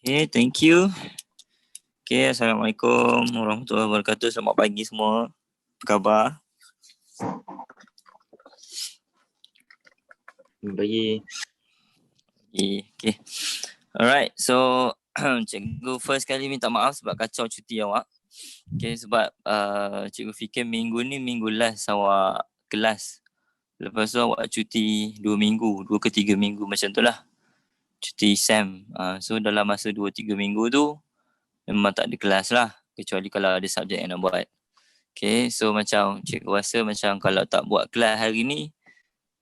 Okay, thank you. Okay, Assalamualaikum warahmatullahi wabarakatuh. Selamat pagi semua. Apa khabar? Selamat pagi. Okay. Alright, so cikgu first kali minta maaf sebab kacau cuti awak. Okay, sebab cikgu fikir minggu ni minggu last awak kelas. Lepas tu awak cuti 2 minggu, 2 ke 3 minggu macam tu lah. Cuti SEM. So dalam masa 2-3 minggu tu memang tak ada kelas lah. Kecuali kalau ada subjek yang nak buat. Okay, so macam cikgu rasa macam kalau tak buat kelas hari ni,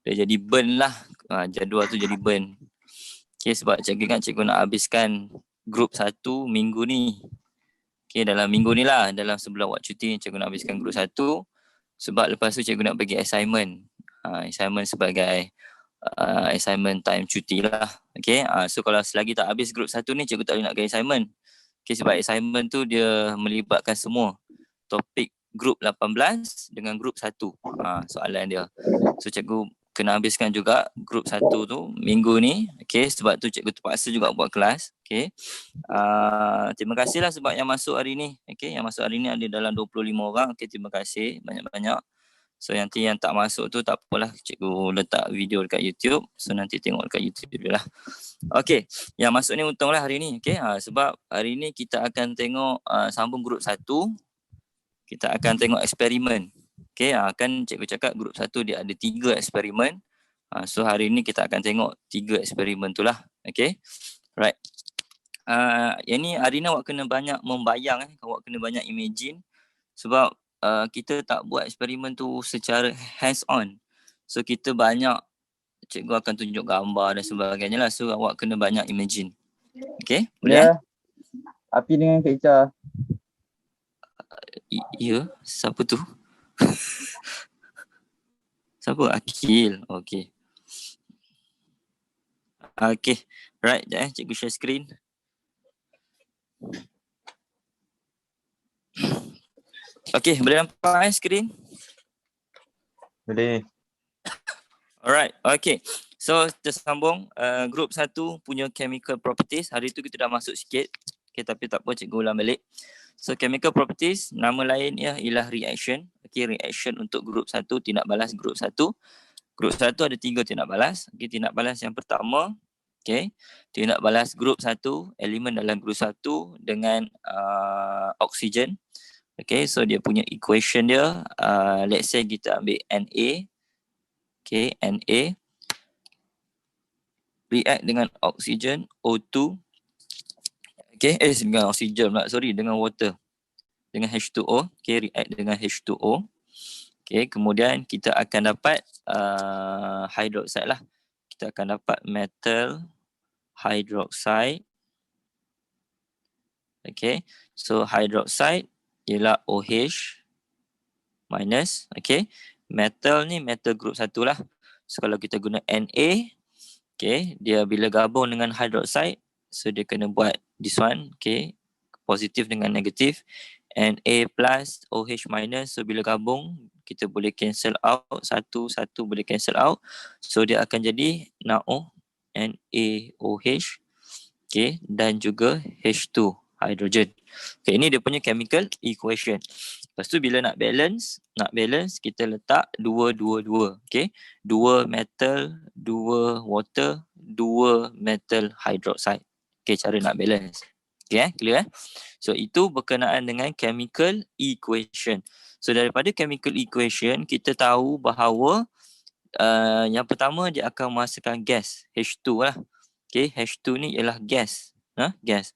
dah jadi burn lah. Jadual tu jadi burn. Okay, sebab cikgu ingat cikgu nak habiskan group 1 minggu ni. Okay, dalam minggu ni lah, dalam sebelum awak cuti, cikgu nak habiskan group 1. Sebab lepas tu cikgu nak bagi assignment. Assignment sebagai assignment time cuti lah. Okay, so kalau selagi tak habis group 1 ni, cikgu tak boleh nak bagi assignment. Okay, sebab assignment tu dia melibatkan semua topik group 18 dengan group 1. Soalan dia. So cikgu kena habiskan juga group 1 tu minggu ni. Okay, sebab tu cikgu terpaksa juga buat kelas. Okay. Terima kasihlah sebab yang masuk hari ni. Okay, yang masuk hari ni ada dalam 25 orang. Okay, terima kasih banyak-banyak. So nanti yang tak masuk tu tak apalah, cikgu letak video dekat YouTube. So nanti tengok dekat YouTube dulu lah. Okay, yang masuk ni untunglah hari ni. Okay, sebab hari ni kita akan tengok sambung group 1. Kita akan tengok eksperimen. Okay, kan cikgu cakap group 1 dia ada 3 eksperimen. So hari ni kita akan tengok 3 eksperimen tu lah. Okay, right. Yang ni hari ni awak kena banyak membayang. Awak kena banyak imagine. Sebab kita tak buat eksperimen tu secara hands on. So kita banyak, cikgu akan tunjuk gambar dan sebagainya lah. So awak kena banyak imagine. Okay, boleh? Ya. Api dengan Kak Ica. Ya, siapa tu? Siapa? Akil. Okay. Okay, right. Cikgu share screen. Okay, boleh nampak screen? Boleh. Alright, okay. So, tersambung group 1 punya chemical properties. Hari tu kita dah masuk sikit. Okay, tapi tak apa, cikgu ulang balik. So, chemical properties, nama lain ialah reaction. Okay, reaction untuk group 1, tindak balas group 1. Group 1 ada 3 tindak balas. Okay, tindak balas yang pertama, okay, tindak balas group 1, elemen dalam group 1 dengan oksigen. Okay, so dia punya equation dia, let's say kita ambil Na. Okay, Na react dengan oksigen O2. Okay, dengan oksigen pula, dengan water. Dengan H2O, okay, react dengan H2O. Okay, kemudian kita akan dapat hydroxide lah. Kita akan dapat metal hydroxide. Okay, so hydroxide ialah OH minus, okay. Metal ni metal group 1 lah. So kalau kita guna Na, okay, dia bila gabung dengan hydroxide, so dia kena buat this one, okay, positif dengan negatif. Na plus OH minus, so bila gabung kita boleh cancel out, satu boleh cancel out. So dia akan jadi NaO, NaOH, okay, dan juga H2 hydrogen. Okay, ini dia punya chemical equation. Lepas tu bila nak balance kita letak 2, 2, 2. Okay, 2 metal, 2 water, 2 metal hydroxide. Okay, cara nak balance. Okay, clear? So itu berkenaan dengan chemical equation. So daripada chemical equation kita tahu bahawa yang pertama dia akan menghasilkan gas H2 lah. Okay, H2 ni ialah gas. Gas.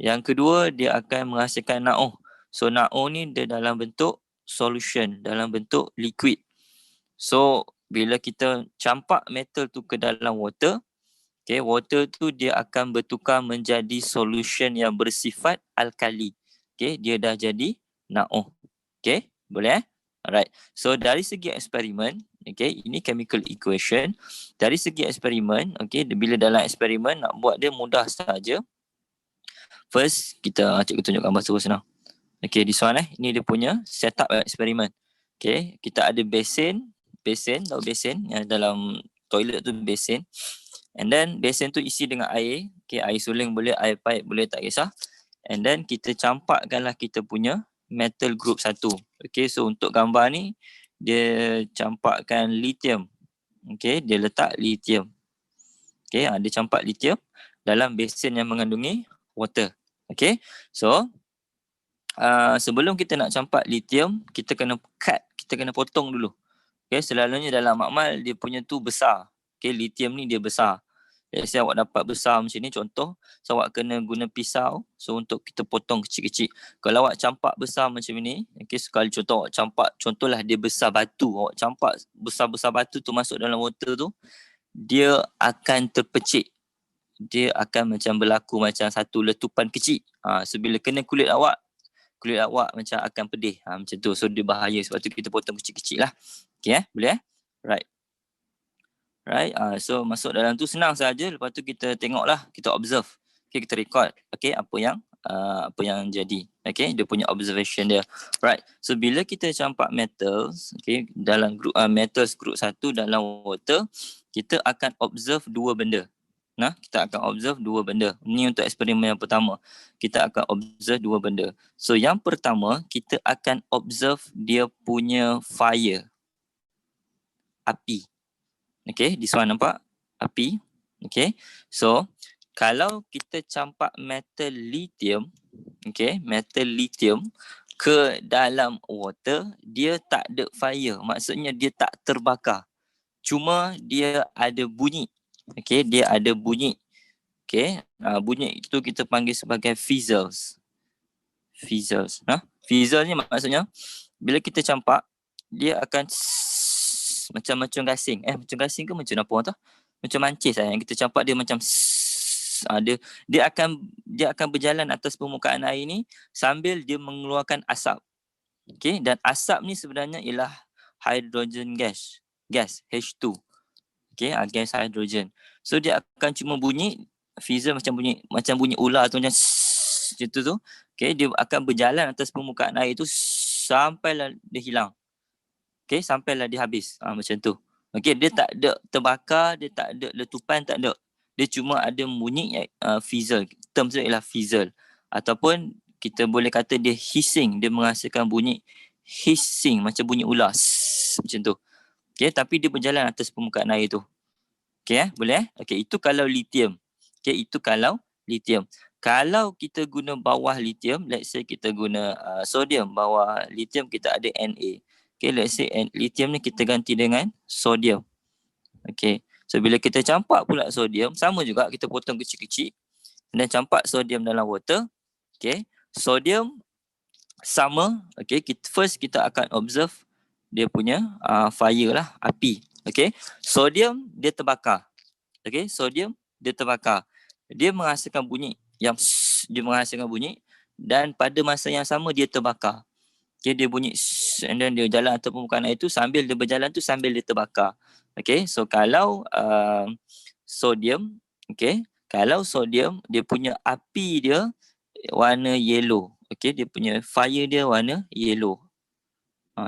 Yang kedua dia akan menghasilkan NaO. So NaO ni dia dalam bentuk solution, dalam bentuk liquid. So bila kita campak metal tu ke dalam water, okay, water tu dia akan bertukar menjadi solution yang bersifat alkali. Okay, dia dah jadi NaO. Okay, boleh? Alright. So dari segi eksperimen, okay, ini chemical equation. Dari segi eksperimen, okay, bila dalam eksperimen nak buat dia mudah saja. First, cikgu tunjuk gambar senang. Okay, this one ini dia punya setup eksperimen. Okay, kita ada basin, tahu basin yang dalam toilet tu basin. And then besen tu isi dengan air. Okay, air suling boleh, air paip boleh, tak kisah. And then kita campakkanlah kita punya metal group 1. Okay, so untuk gambar ni, dia campakkan lithium. Okay, dia letak lithium. Okay, dia campak lithium dalam besen yang mengandungi water. Okay, so sebelum kita nak campak lithium, kita kena kita kena potong dulu. Okay, selalunya dalam makmal dia punya tu besar. Okay, lithium ni dia besar. Let's say awak dapat besar macam ni, contoh, so awak kena guna pisau, so untuk kita potong kecil-kecil. Kalau awak campak besar macam ni, okay, sekali contoh awak campak, contohlah dia besar batu, awak campak besar-besar batu tu masuk dalam water tu, dia akan terpecik. Dia akan macam berlaku macam satu letupan kecil. So bila kena kulit awak macam akan pedih. Macam tu. So dia bahaya. Sebab tu kita potong kecil-kecil lah. Okay, boleh Right. So masuk dalam tu senang saja. Lepas tu kita tengoklah, kita observe. Okay, kita record. Okay, apa yang jadi. Okay, dia punya observation dia. Right. So bila kita campak metals, okay, dalam group metals group 1 dalam water, kita akan observe 2 benda. Kita akan observe 2 benda. Ini untuk eksperimen yang pertama. Kita akan observe 2 benda. So yang pertama, kita akan observe dia punya fire. Api. Okay, this one nampak? Api. Okay, so kalau kita campak metal lithium, okay, metal lithium ke dalam water, dia tak ada fire. Maksudnya dia tak terbakar. Cuma dia ada bunyi. Okay, dia ada bunyi. Okay, bunyi itu kita panggil sebagai fizzles. Fizzles. Fizzles ni maksudnya bila kita campak, dia akan macam gasing. Macam gasing ke macam apa tu? Macam mancis yang kita campak dia macam dia akan berjalan atas permukaan air ni sambil dia mengeluarkan asap. Okay, dan asap ni sebenarnya ialah hydrogen gas H2. Okay, gas hidrogen. So dia akan cuma bunyi, fizzle macam bunyi ular tu, macam tu. Okay, dia akan berjalan atas permukaan air tu sampailah dia hilang. Okay, sampailah dia habis. Macam tu. Okay, dia tak ada terbakar, dia tak ada letupan, tak ada. Dia cuma ada bunyi fizzle. Term tu ialah fizzle. Ataupun kita boleh kata dia hissing. Dia menghasilkan bunyi hissing macam bunyi ular. Macam tu. Okay, tapi dia berjalan atas permukaan air tu. Okay, boleh Okay, itu kalau lithium. Okay, itu kalau lithium. Kalau kita guna bawah lithium, let's say kita guna sodium. Bawah lithium kita ada Na. Okay, let's say lithium ni kita ganti dengan sodium. Okay, so bila kita campak pula sodium, sama juga kita potong kecil-kecil dan campak sodium dalam water. Okay, sodium sama. Okay, first kita akan observe dia punya fire lah, api. Okay, sodium dia terbakar. Okay, sodium dia terbakar. Dia menghasilkan bunyi dan pada masa yang sama dia terbakar. Okay, dia bunyi and then dia jalan atas permukaan air tu, sambil dia berjalan tu sambil dia terbakar. Okay, so kalau sodium, okay, kalau sodium dia punya api dia warna yellow. Okay, dia punya fire dia warna yellow.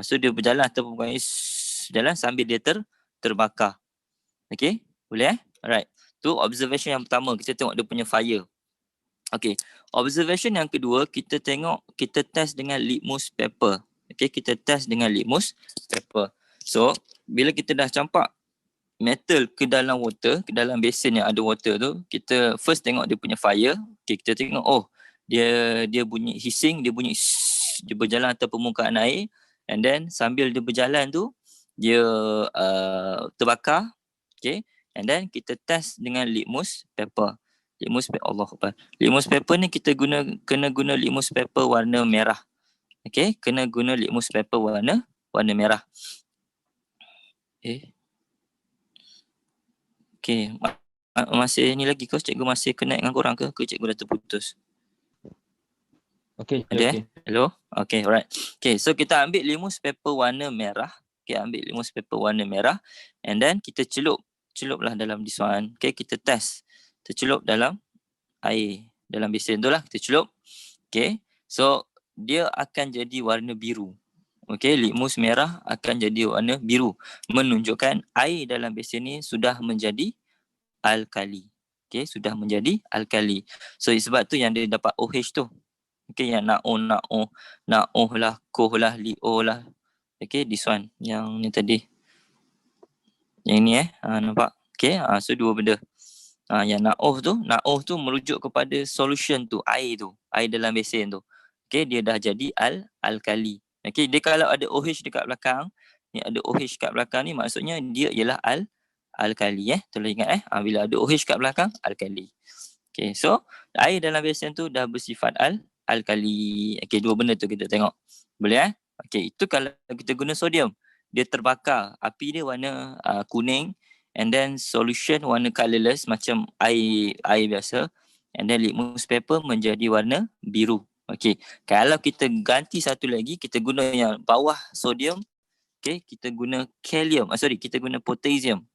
So dia berjalan atas permukaan air, jalan sambil dia terbakar. Okay, boleh Alright. Tu observation yang pertama, kita tengok dia punya fire. Okay, observation yang kedua, kita test dengan litmus paper. Okay, kita test dengan litmus paper. So, bila kita dah campak metal ke dalam water, ke dalam basin yang ada water tu, kita first tengok dia punya fire. Okay, kita tengok, dia bunyi hissing, dia berjalan atas permukaan air, and then sambil dia berjalan tu, dia terbakar. Okay, and then kita test dengan litmus paper. Litmus paper ni kita kena guna litmus paper warna merah. Okay, kena guna litmus paper warna merah. Okay, masih ni lagi ke? Cikgu masih connect dengan korang ke cikgu dah terputus? Okay. Hello? Okay, alright. Okay, so kita ambil litmus paper warna merah. Okay, ambil litmus paper warna merah, and then kita celuplah dalam this one. Okay, kita test. Kita celup dalam air, dalam besen tu lah, kita celup. Okay, so dia akan jadi warna biru. Okay, litmus merah akan jadi warna biru, menunjukkan air dalam besen ni sudah menjadi alkali. Okay, sudah menjadi alkali. So sebab tu yang dia dapat OH tu. Okay, yang NaOH lah, KOH lah, LiO lah. Okay, this one. Yang ni tadi. Yang ni nampak? Okay, so dua benda. Yang NaOH tu merujuk kepada solution tu, air dalam besen tu. Okay, dia dah jadi alkali. Okay, dia kalau ada OH dekat belakang, ni ada OH kat belakang ni, maksudnya dia ialah alkali. Tolong ingat bila ada OH kat belakang, alkali. Okay, so air dalam besen tu dah bersifat alkali. Okay, dua benda tu kita tengok. Boleh Okay, itu kalau kita guna sodium. Dia terbakar, api dia warna kuning, and then solution warna colourless macam air biasa, and then litmus paper menjadi warna biru. Okay, kalau kita ganti satu lagi, kita guna yang bawah sodium. Okay, kita guna kita guna potassium.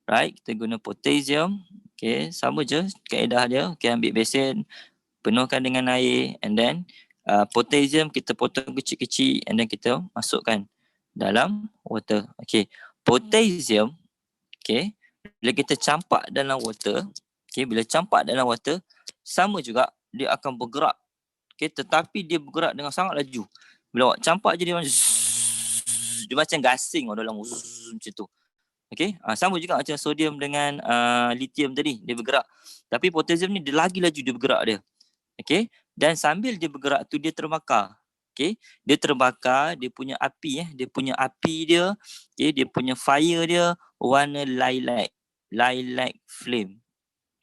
Right, kita guna potassium. Okay, sama je kaedah dia. Okay, ambil besen, penuhkan dengan air, and then potassium kita potong kecil-kecil, and then kita masukkan dalam water. Okay, potassium, okay, bila kita campak dalam water, okay, bila campak dalam water, sama juga dia akan bergerak. Okay, tetapi dia bergerak dengan sangat laju. Bila awak campak je dia macam gasing dalam macam tu. Okay, sama juga macam sodium dengan lithium tadi, dia bergerak. Tapi potassium ni dia lagi laju dia bergerak dia. Okay, dan sambil dia bergerak tu dia terbakar. Okay, dia terbakar, dia punya api okay, dia punya fire dia warna lilac flame.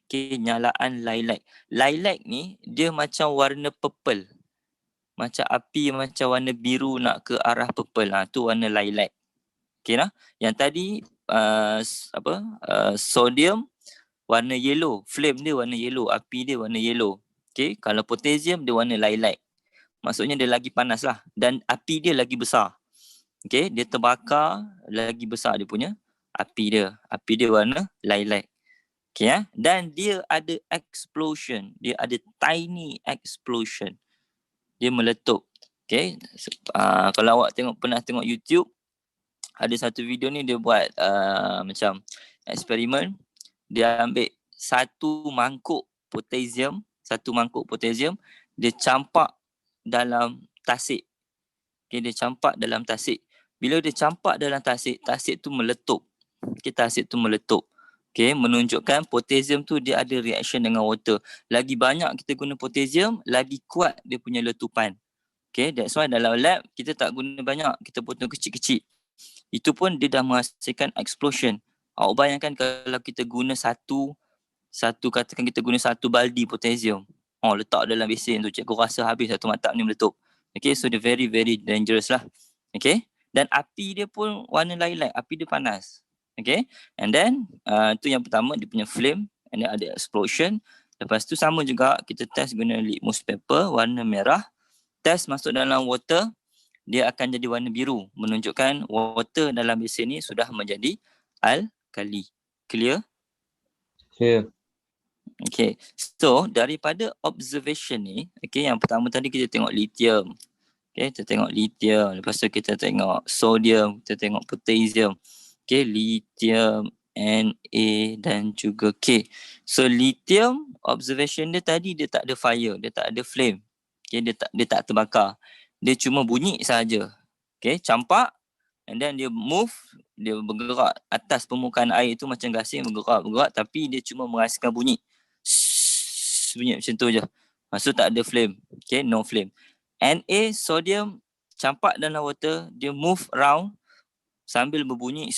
Okay, nyalaan lilac ni dia macam warna purple, macam api macam warna biru nak ke arah purple. Tu warna lilac. Okay lah, yang tadi sodium warna yellow, flame dia warna yellow, api dia warna yellow. Okay, kalau potassium dia warna lilac, maksudnya dia lagi panas lah, dan api dia lagi besar. Okay, dia terbakar lagi besar dia punya api dia warna lilac. Okay, dan dia ada explosion, dia ada tiny explosion, dia meletup. Okay, kalau awak pernah tengok YouTube, ada satu video ni dia buat macam eksperimen. Dia ambil satu mangkuk potassium, dia campak dalam tasik. Okay, dia campak dalam tasik. Bila dia campak dalam tasik tu meletup. Okay, tasik tu meletup. Okay, menunjukkan potassium tu dia ada reaction dengan water. Lagi banyak kita guna potassium, lagi kuat dia punya letupan. Okay, that's why dalam lab kita tak guna banyak, kita potong kecil-kecil. Itu pun dia dah menghasilkan explosion. Awak bayangkan kalau kita guna katakan kita guna satu baldi potassium. Letak dalam besen tu, cikgu rasa habis satu matap ni meletup. Okay, so dia very very dangerous lah. Okay, dan api dia pun warna lilac, api dia panas. Okay, and then tu yang pertama, dia punya flame, and then ada explosion. Lepas tu sama juga kita test guna litmus paper warna merah. Test masuk dalam water, dia akan jadi warna biru, menunjukkan water dalam besen ni sudah menjadi alkali. Clear? Clear. Okay, so daripada observation ni, okay, yang pertama tadi kita tengok lithium. Okay, kita tengok lithium, lepas tu kita tengok sodium, kita tengok potassium. Okay, lithium, Na dan juga K. So lithium, observation dia tadi dia tak ada fire, dia tak ada flame. Okay, dia tak terbakar. Dia cuma bunyi saja. Okay, campak, and then dia move, dia bergerak atas permukaan air tu macam gasing, bergerak, tapi dia cuma menghasilkan bunyi. Bunyi macam tu je. Maksud tak ada flame. Okay, no flame. Na, sodium, campak dalam water, dia move around sambil berbunyi,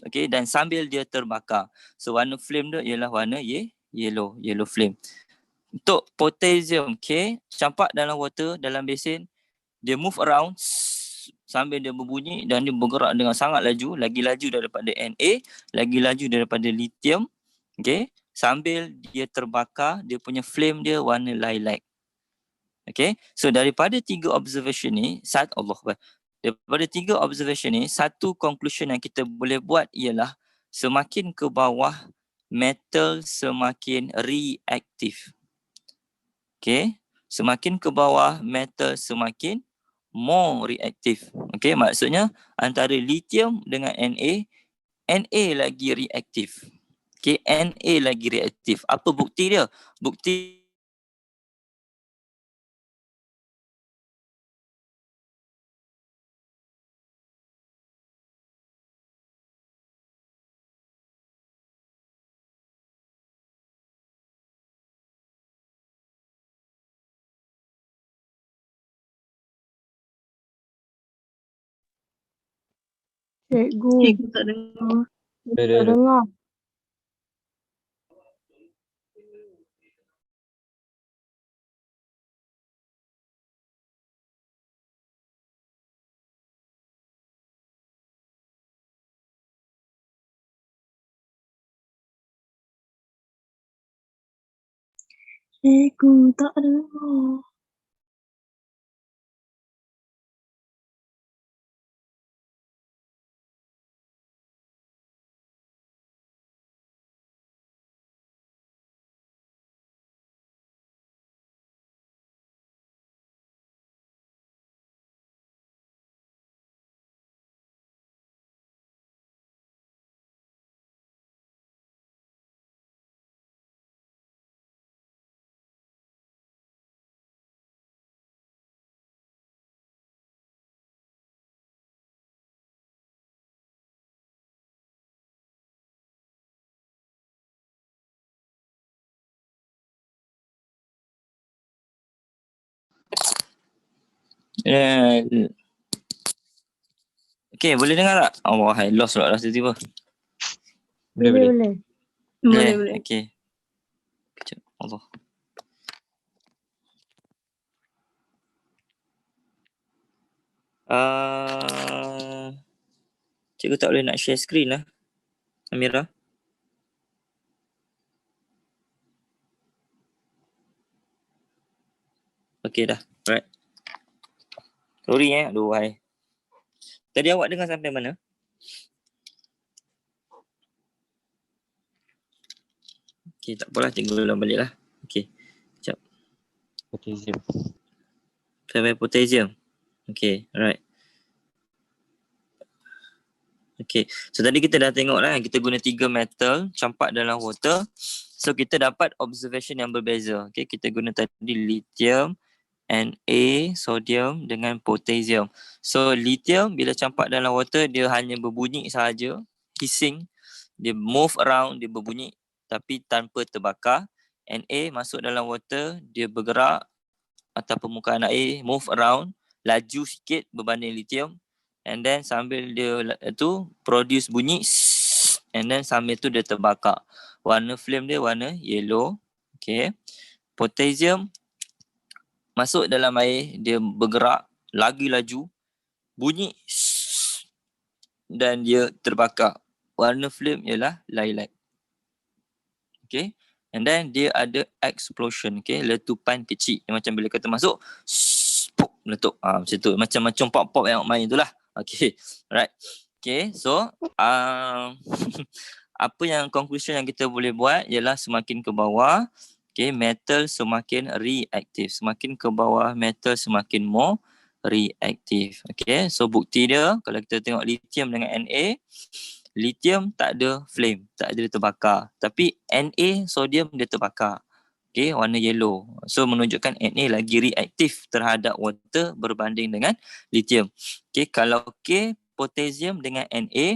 okay, dan sambil dia terbakar. So warna flame dia ialah warna yellow flame. Untuk potassium, okay, campak dalam water, dalam besen, dia move around sambil dia berbunyi dan dia bergerak dengan sangat laju, lagi laju daripada Na, lagi laju daripada lithium. Okay, sambil dia terbakar, dia punya flame dia warna lilac. Okay, so daripada tiga observation ni, satu conclusion yang kita boleh buat ialah semakin ke bawah, metal semakin reaktif. Okay, semakin ke bawah, metal semakin more reaktif. Okay, maksudnya antara lithium dengan Na lagi reaktif. Okay, Na lagi reaktif. Apa bukti dia? Bukti Cikgu, Cikgu tak dengar. tak dengar. Cikgu tak dengar. okay, boleh dengar tak? Oh, I lost pula tiba-tiba. Boleh. Boleh. Okay. Kejap. Allah. Cikgu tak boleh nak share screen lah. Amira. Okay dah. Alright. Sorry aduh hai. Tadi awak dengar sampai mana? Okay, tak apalah, cikgu ulang balik lah. Okay. Sekejap. Potassium. Sampai potassium. Okay, alright. Okay, so tadi kita dah tengok lah, kita guna 3 metal campak dalam water. So kita dapat observation yang berbeza. Okay, kita guna tadi lithium, Na, sodium dengan potassium. So lithium bila campak dalam water, dia hanya berbunyi sahaja, hissing. Dia move around, dia berbunyi tapi tanpa terbakar. Na masuk dalam water, dia bergerak atas permukaan air, move around, laju sikit berbanding lithium. And then sambil dia tu produce bunyi and then sambil tu dia terbakar. Warna flame dia warna yellow. Okay. Potassium masuk dalam air, dia bergerak lagi laju, bunyi dan dia terbakar. Warna flame ialah lilac. Okay. And then dia ada explosion. Okay. Letupan kecil. Yang macam bila kita masuk, meletup. Macam tu. Macam pop-pop yang main tu lah. Okay. Alright. Okay. So, apa yang conclusion yang kita boleh buat ialah semakin ke bawah, okay, metal semakin reaktif. Semakin ke bawah, metal semakin more reaktif. Okay. So, bukti dia, kalau kita tengok lithium dengan Na, lithium tak ada flame, tak ada terbakar. Tapi Na, sodium dia terbakar. Okay, warna yellow. So menunjukkan Na lagi reaktif terhadap water berbanding dengan lithium. Okay, kalau potassium dengan Na,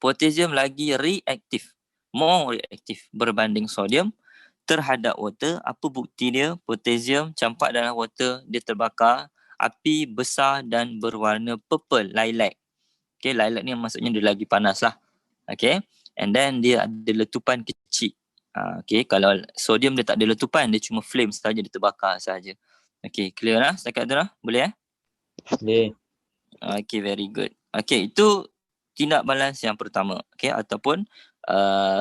potassium lagi reaktif, more reaktif berbanding sodium terhadap water. Apa bukti dia? Potassium campak dalam water, dia terbakar. Api besar dan berwarna purple, lilac. Okay, lilac ni maksudnya dia lagi panas lah. Okay, and then dia ada letupan kecil. Okay, kalau sodium dia tak ada letupan, dia cuma flame saja, dia terbakar saja. Okay, clear lah setakat tu lah? Boleh Boleh. Okay, very good. Okay, itu tindak balas yang pertama. Okay, ataupun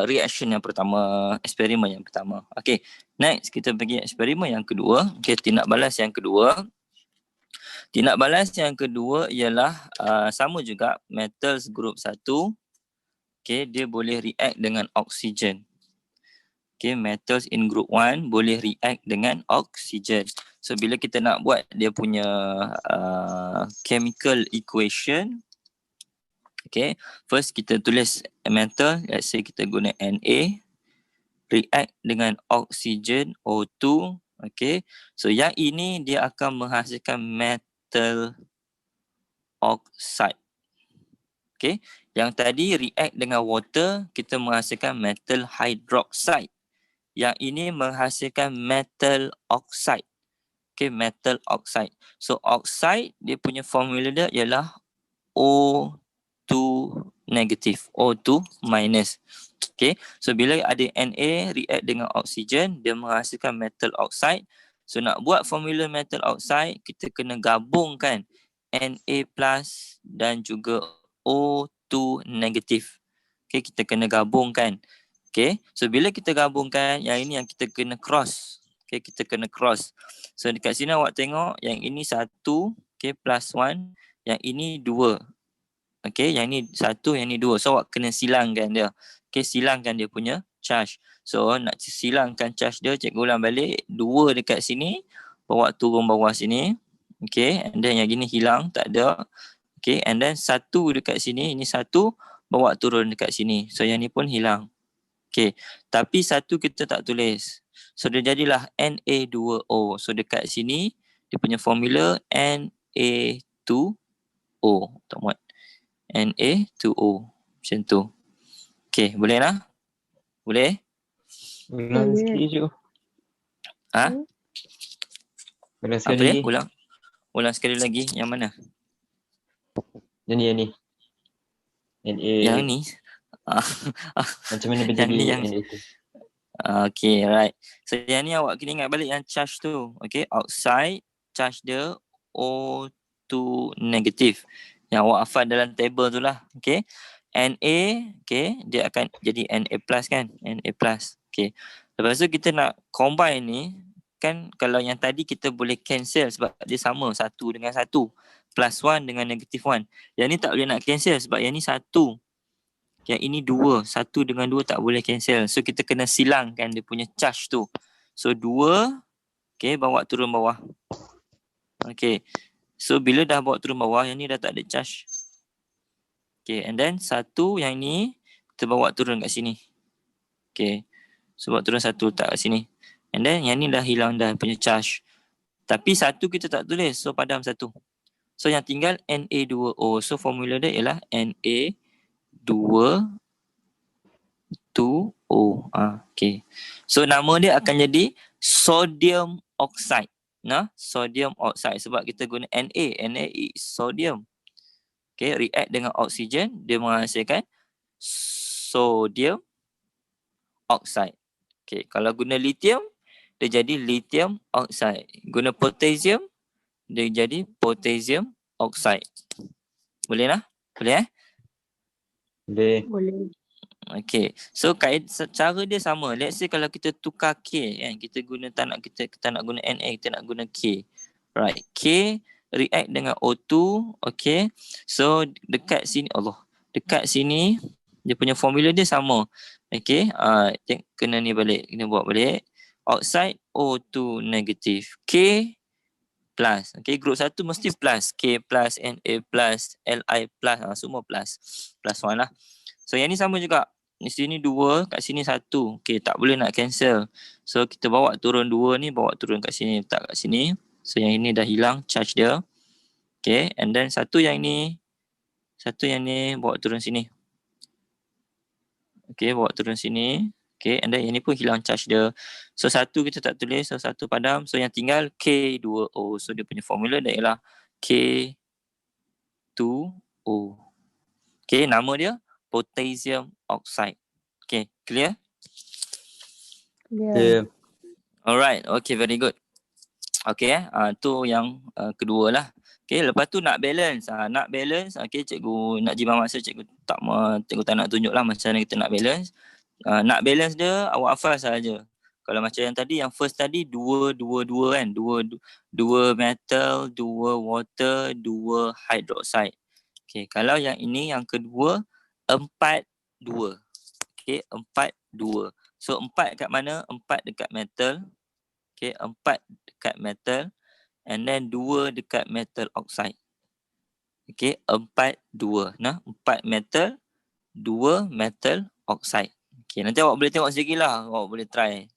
reaction yang pertama, eksperimen yang pertama. Okay, next kita pergi eksperimen yang kedua. Okay, tindak balas yang kedua. Tindak balas yang kedua ialah sama juga metals group 1. Okay, dia boleh react dengan oksigen. Okay, metals in group 1 boleh react dengan oksigen. So bila kita nak buat dia punya chemical equation, Okay, first kita tulis metal, let's say kita guna Na, react dengan oksigen O2. Okay, so yang ini dia akan menghasilkan metal oxide. Okay, yang tadi react dengan water, kita menghasilkan metal hydroxide. Yang ini menghasilkan metal oxide. Okay, metal oxide. So oxide dia punya formula dia ialah O2 negative, O2 minus. Okay, so bila ada Na react dengan oksigen, dia menghasilkan metal oxide. So nak buat formula metal oxide, kita kena gabungkan Na plus dan juga O2 negative. Okay, kita kena gabungkan. Okay, so bila kita gabungkan, yang ini yang kita kena cross. Okay, kita kena cross. So dekat sini awak tengok, yang ini 1, okay, plus 1. Yang ini 2. Okay, yang ni 1, yang ni 2. So awak kena silangkan dia. Okay, silangkan dia punya charge. So nak silangkan charge dia, cikgu ulang balik. 2 dekat sini, bawa turun bawah sini. Okay, and then yang gini hilang, tak ada. Okay, and then 1 dekat sini, ini 1, bawa turun dekat sini. So yang ni pun hilang. Okay, tapi 1 kita tak tulis. So dia jadilah Na2O. So dekat sini, dia punya formula Na2O. Tak muat. Na2O. Macam tu. Okay, boleh lah? Boleh? Ulang Boleh. sikit je. Ha? Ulang Apa sekali. dia? Ulang sekali lagi. Yang mana? Yang ni. NA. Yang ni? Macam mana Yang berjadi ni yang... NA tu? Okay, right. So yang ni awak kena ingat balik yang charge tu. Okay, oxide, charge dia O2 negative. Yang awak hafal dalam table tu lah. Okay. Na, okay, dia akan jadi Na plus kan? Na plus. Okay. Lepas tu kita nak combine ni, kan kalau yang tadi kita boleh cancel sebab dia sama 1 dengan 1. Plus 1 dengan negative 1. Yang ni tak boleh nak cancel sebab yang ni 1. Yang ini 2. 1 dengan 2 tak boleh cancel. So kita kena silangkan dia punya charge tu. So 2, okay, bawa turun bawah. Okay. So bila dah bawa turun bawah, yang ni dah tak ada charge. Okay, and then 1 yang ni, kita bawa turun kat sini. Okay. So bawa turun 1 letak kat sini. And then yang ni dah hilang dah punya charge. Tapi 1 kita tak tulis. So padam 1. So yang tinggal Na2O. So formula dia ialah Na2O. Okay. So nama dia akan jadi sodium oxide. Nah, sodium oxide sebab kita guna Na. Na is sodium. Okay, react dengan oksigen, dia menghasilkan sodium oxide. Okay, kalau guna lithium, dia jadi lithium oxide. Guna potassium, dia jadi potassium oxide. Boleh lah? Boleh Boleh. Boleh. Okay, so cara dia sama. Let's say kalau kita tukar K kan, kita guna tak nak guna Na, kita nak guna K. Right, K react dengan O2, okay. So dekat sini, dekat sini dia punya formula dia sama. Okay, kena ni balik, kena buat balik. Oxide O2 negative, K plus. Okay, group 1 mesti plus. K plus, Na plus, Li plus, semua plus. Plus 1 lah. So yang ni sama juga. Di sini 2, kat sini 1. Okay, tak boleh nak cancel. So kita bawa turun 2 ni, bawa turun kat sini, letak kat sini. So yang ini dah hilang charge dia. Okay, and then 1 yang ni bawa turun sini. Okay, bawa turun sini. Okay, and then yang ni pun hilang charge dia. So 1 kita tak tulis, so 1 padam. So yang tinggal K2O. So dia punya formula dia ialah K2O. Okay, nama dia potassium oxide. Okay, clear? Yeah. Alright, okay, very good. Okay, tu yang kedua lah. Okay, lepas tu nak balance. Nak balance, okay, cikgu nak jimat masa, cikgu tak nak tunjuk lah macam mana kita nak balance. Nak balance dia, awak hafal sahaja. Kalau macam yang tadi, yang first tadi, 2 kan. 2 metal, 2 water, 2 hydroxide. Okay, kalau yang ini, yang kedua, 4, 2. Okay, 4, 2. So 4 kat mana? 4 dekat metal. Okay, 4 dekat metal. And then 2 dekat metal oxide. Okay, 4, 2. Nah, 4 metal, 2 metal oxide. Okay, nanti awak boleh tengok sendiri lah. Awak boleh try.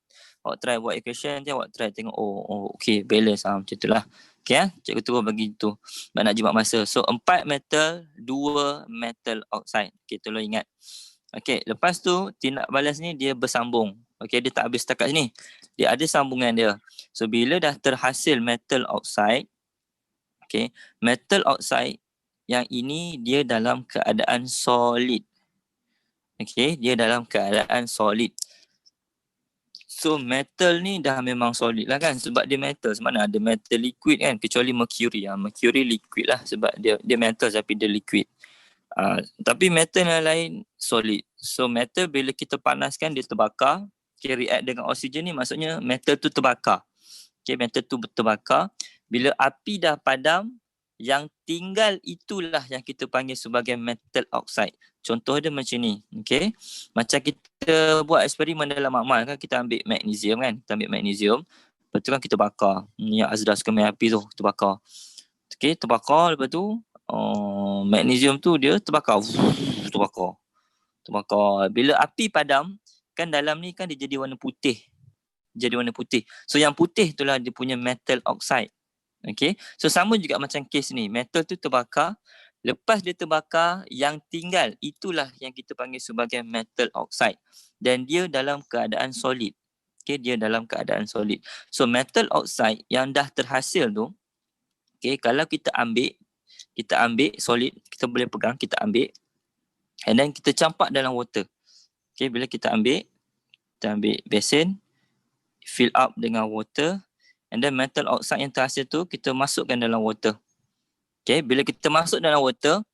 Awak try buat equation, nanti awak try tengok. Oh okay, balance lah. Macam tu lah. Okay, cikgu terus bagi tu. Nak jimat masa. So, 4 metal, 2 metal oxide. Okay, tolong ingat. Okay, lepas tu, tindak balas ni dia bersambung. Okay, dia tak habis setakat sini. Dia ada sambungan dia. So, bila dah terhasil metal oxide, okay, metal oxide yang ini dia dalam keadaan solid. Okay, dia dalam keadaan solid. So metal ni dah memang solid lah kan, sebab dia metal. Semana ada metal liquid kan, kecuali mercury. Mercury liquid lah sebab dia metal tapi dia liquid. Tapi metal yang lain solid. So metal bila kita panaskan dia terbakar. Okay, react dengan oksigen ni maksudnya metal tu terbakar. Okay, metal tu terbakar. Bila api dah padam, yang tinggal itulah yang kita panggil sebagai metal oxide. Contoh dia macam ni. Okay. Macam kita buat eksperimen dalam makmal kan, kita ambil magnesium kan. Kita ambil magnesium. Lepas tu kan kita bakar. Ni yang Azra suka main api tu. Kita bakar. Okay, terbakar. Lepas tu magnesium tu dia terbakar. Terbakar. Bila api padam, kan dalam ni kan dia jadi warna putih. So yang putih itulah dia punya metal oxide. Okay. So sama juga macam kes ni. Metal tu terbakar. Lepas dia terbakar, yang tinggal itulah yang kita panggil sebagai metal oxide. Dan dia dalam keadaan solid. Okay, dia dalam keadaan solid. So metal oxide yang dah terhasil tu, okay, kalau kita ambil solid, kita boleh pegang, kita ambil. And then kita campak dalam water. Okay, bila kita ambil basin, fill up dengan water. And then metal oxide yang terhasil tu kita masukkan dalam water. Okay, bila kita masuk dalam water,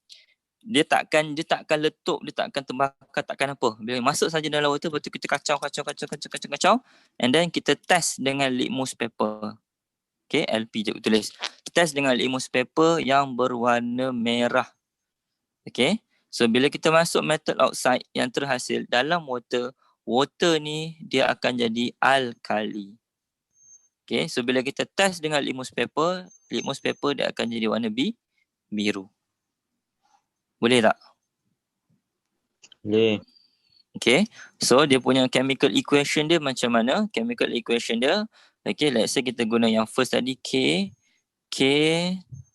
dia takkan letup, dia takkan terbakar, takkan apa. Bila masuk saja dalam water, lepas tu kita kacau. And then kita test dengan litmus paper. Okay, LP je tulis. Test dengan litmus paper yang berwarna merah. Okay, so bila kita masuk metal oxide yang terhasil dalam water ni dia akan jadi alkali. Okay, so bila kita test dengan litmus paper dia akan jadi warna biru. Boleh tak? Boleh. Okay, so dia punya chemical equation dia macam mana? Chemical equation dia, okay, let's say kita guna yang first tadi K